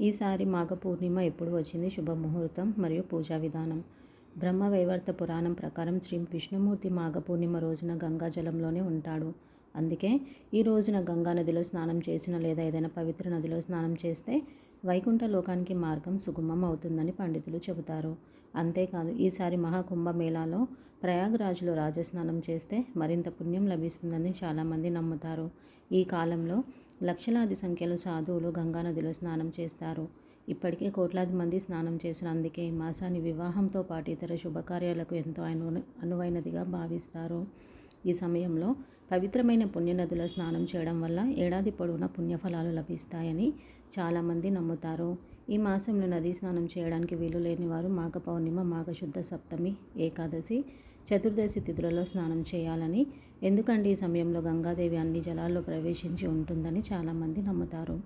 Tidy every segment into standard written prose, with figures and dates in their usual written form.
ఈసారి మాఘ పూర్ణిమ ఎప్పుడు వచ్చింది? శుభముహూర్తం మరియు పూజా విధానం. బ్రహ్మవైవర్త పురాణం ప్రకారం శ్రీ విష్ణుమూర్తి మాఘ పూర్ణిమ రోజున గంగా జలంలోనే ఉంటాడు. అందుకే ఈ రోజున గంగా నదిలో స్నానం చేసిన లేదా ఏదైనా పవిత్ర నదిలో స్నానం చేస్తే వైకుంఠ లోకానికి మార్గం సుగమం అవుతుందని పండితులు చెబుతారు. అంతేకాదు ఈసారి మహాకుంభమేళాలో ప్రయాగ్రాజ్లో రాజస్నానం చేస్తే మరింత పుణ్యం లభిస్తుందని చాలామంది నమ్ముతారు. ఈ కాలంలో లక్షలాది సంఖ్యలో సాధువులు గంగానదిలో స్నానం చేస్తారు. ఇప్పటికే కోట్లాది మంది స్నానం చేసినందుకే ఈ మాసాన్ని వివాహంతో పాటు ఇతర శుభకార్యాలకు ఎంతో అనువైనదిగా భావిస్తారు. ఈ సమయంలో పవిత్రమైన పుణ్యనదుల స్నానం చేయడం వల్ల ఏడాది పొడవునా పుణ్యఫలాలు లభిస్తాయని చాలామంది నమ్ముతారు. ఈ మాసంలో నదీ స్నానం చేయడానికి వీలు లేని వారు మాఘ పౌర్ణిమ, మాఘశుద్ధ సప్తమి, ఏకాదశి, చతుర్దశి తిథులలో స్నానం చేయాలని, ఎందుకంటే ఈ సమయంలో గంగాదేవి అన్ని జలాల్లో ప్రవేశించి ఉంటుందని చాలామంది నమ్ముతారు.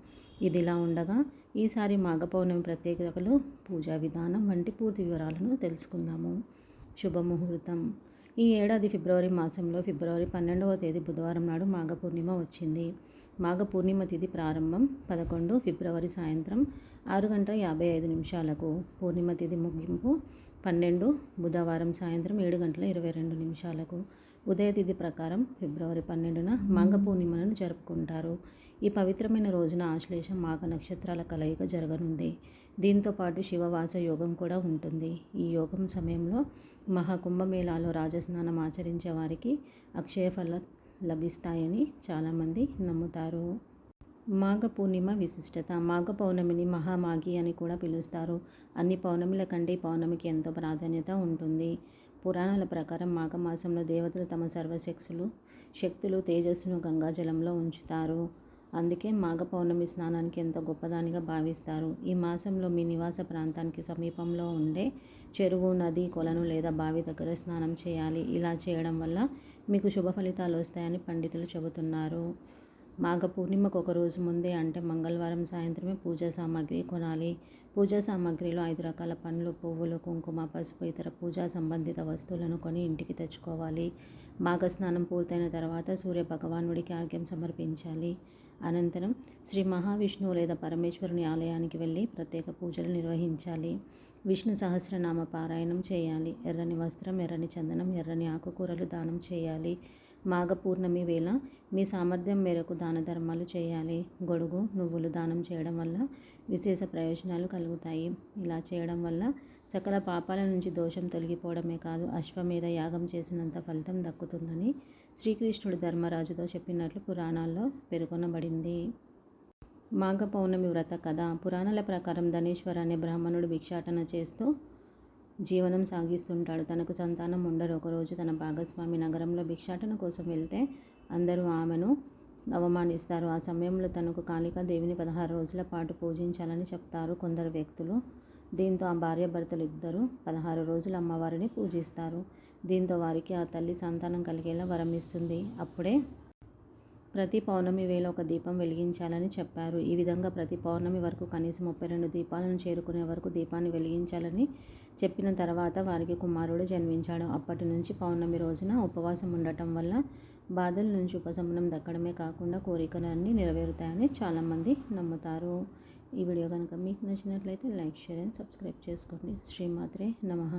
ఇదిలా ఉండగా ఈసారి మాఘ పౌర్ణమి ప్రత్యేకతలు, పూజా విధానం వంటి పూర్తి వివరాలను తెలుసుకుందాము. శుభముహూర్తం. ఈ ఏడాది ఫిబ్రవరి మాసంలో ఫిబ్రవరి 12వ తేదీ బుధవారం నాడు మాఘ పూర్ణిమ వచ్చింది. మాఘ పూర్ణిమ తిథి ప్రారంభం 11 ఫిబ్రవరి సాయంత్రం 6:55 పూర్ణిమ తిథి ముగింపు 12 బుధవారం సాయంత్రం 7:22 ఉదయ తిథి ప్రకారం ఫిబ్రవరి 12న మాఘ పూర్ణిమను జరుపుకుంటారు. ఈ పవిత్రమైన రోజున ఆశ్లేష మాఘ నక్షత్రాల కలయిక జరగనుంది. దీంతో పాటు శివవాస యోగం కూడా ఉంటుంది. ఈ యోగం సమయంలో మహాకుంభమేళాలో రాజస్నానం ఆచరించే వారికి అక్షయ ఫల లభిస్తాయని చాలామంది నమ్ముతారు. మాఘ పూర్ణిమ విశిష్టత. మాఘ పౌర్ణమిని మహామాఘి అని కూడా పిలుస్తారు. అన్ని పౌర్ణమిల కంటే ఈ పౌర్ణమికి ఎంతో ప్రాధాన్యత ఉంటుంది. పురాణాల ప్రకారం మాఘమాసంలో దేవతలు తమ శక్తులు తేజస్సును గంగాజలంలో ఉంచుతారు. అందుకే మాఘ పౌర్ణమి స్నానానికి ఎంతో గొప్పదానిగా భావిస్తారు. ఈ మాసంలో మీ నివాస ప్రాంతానికి సమీపంలో ఉండే చెరువు, నది, కొలను లేదా బావి దగ్గర స్నానం చేయాలి. ఇలా చేయడం వల్ల మీకు శుభ ఫలితాలు వస్తాయని పండితులు చెబుతున్నారు. మాఘ పూర్ణిమకు ఒక రోజు ముందే అంటే మంగళవారం సాయంత్రమే పూజా సామాగ్రి కొనాలి. పూజా సామాగ్రిలో 5 రకాల పండ్లు, పువ్వులు, కుంకుమ, పసుపు, ఇతర పూజా సంబంధిత వస్తువులను కొని ఇంటికి తెచ్చుకోవాలి. మాఘ స్నానం పూర్తయిన తర్వాత సూర్య భగవానుడికి అర్ఘ్యం సమర్పించాలి. అనంతరం శ్రీ మహావిష్ణువు లేదా పరమేశ్వరుని ఆలయానికి వెళ్ళి ప్రత్యేక పూజలు నిర్వహించాలి. విష్ణు సహస్రనామ పారాయణం చేయాలి. ఎర్రని వస్త్రం, ఎర్రని చందనం, ఎర్రని ఆకుకూరలు దానం చేయాలి. మాఘ పూర్ణమి వేళ మీ సామర్థ్యం మేరకు దాన ధర్మాలు చేయాలి. గొడుగు, నువ్వులు దానం చేయడం వల్ల విశేష ప్రయోజనాలు కలుగుతాయి. ఇలా చేయడం వల్ల సకల పాపాల నుంచి దోషం తొలగిపోవడమే కాదు, అశ్వమేధ యాగం చేసినంత ఫలితం దక్కుతుందని శ్రీకృష్ణుడు ధర్మరాజుతో చెప్పినట్లు పురాణాల్లో పేర్కొనబడింది. మాఘ పౌర్ణమి వ్రత కథ. పురాణాల ప్రకారం ధనేశ్వర్ అనే బ్రాహ్మణుడు భిక్షాటన చేస్తూ జీవనం సాగిస్తుంటాడు. తనకు సంతానం ఉండరు. ఒకరోజు తన భాగస్వామి నగరంలో భిక్షాటన కోసం వెళ్తే అందరూ ఆమెను అవమానిస్తారు. ఆ సమయంలో తనకు కాళికాదేవిని 16 రోజుల పాటు పూజించాలని చెప్తారు కొందరు వ్యక్తులు. దీంతో ఆ భార్యాభర్తలు ఇద్దరు 16 రోజులు అమ్మవారిని పూజిస్తారు. దీంతో వారికి ఆ తల్లి సంతానం కలిగేలా వరం ఇస్తుంది. అప్పుడే ప్రతి పౌర్ణమి వేళ ఒక దీపం వెలిగించాలని చెప్పారు. ఈ విధంగా ప్రతి పౌర్ణమి వరకు కనీసం 32 దీపాలను చేరుకునే వరకు దీపాన్ని వెలిగించాలని చెప్పిన తర్వాత వారికి కుమారుడు జన్మించాడు. అప్పటి నుంచి పౌర్ణమి రోజున ఉపవాసం ఉండటం వల్ల బాధల నుంచి ఉపశమనం దక్కడమే కాకుండా కోరికలన్నీ నెరవేరుతాయని చాలామంది నమ్ముతారు. ఈ వీడియో కనుక మీకు నచ్చినట్లయితే లైక్, షేర్ అండ్ సబ్స్క్రైబ్ చేసుకోండి. శ్రీమాత్రే నమః.